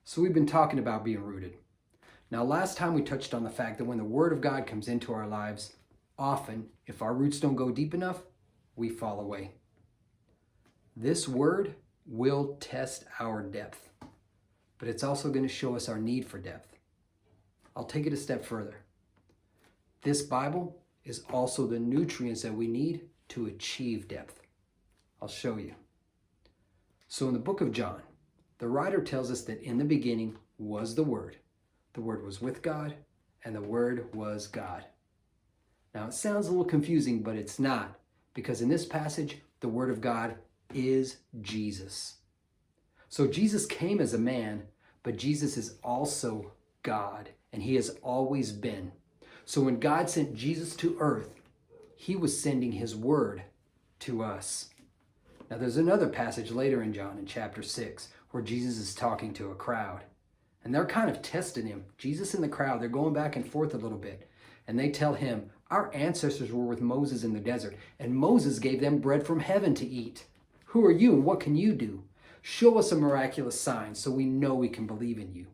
So we've been talking about being rooted. Now, last time we touched on the fact that when the Word of God comes into our lives, often, if our roots don't go deep enough, we fall away. This Word will test our depth, but it's also going to show us our need for depth. I'll take it a step further. This Bible is also the nutrients that we need to achieve depth. I'll show you. So in the book of John, the writer tells us that in the beginning was the Word. The Word was with God, and the Word was God. Now it sounds a little confusing, but it's not, because in this passage, the Word of God is Jesus. So Jesus came as a man, but Jesus is also God, and he has always been. So when God sent Jesus to earth, he was sending his Word to us. Now there's another passage later in John in chapter 6 where Jesus is talking to a crowd. And they're kind of testing him. Jesus and the crowd, they're going back and forth a little bit. And they tell him, our ancestors were with Moses in the desert, and Moses gave them bread from heaven to eat. Who are you and what can you do? Show us a miraculous sign so we know we can believe in you.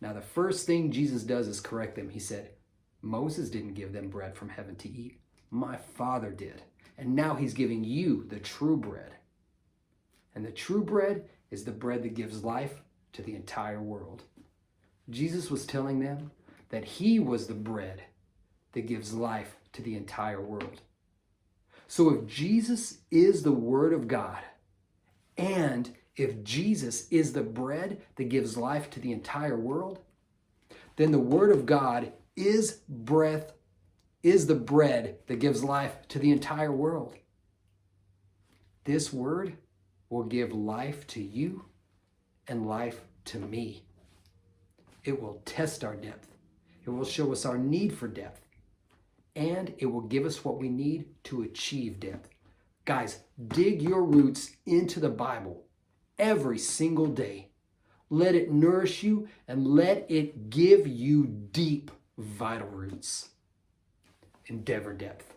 Now the first thing Jesus does is correct them. He said, Moses didn't give them bread from heaven to eat. My Father did. And now he's giving you the true bread. And the true bread is the bread that gives life to the entire world. Jesus was telling them that he was the bread that gives life to the entire world. So if Jesus is the Word of God, and if Jesus is the bread that gives life to the entire world, then the Word of God is the bread that gives life to the entire world. This Word will give life to you and life to me. It will test our depth. It will show us our need for depth. And it will give us what we need to achieve depth. Guys, dig your roots into the Bible every single day. Let it nourish you and let it give you deep, vital roots. Endeavor depth.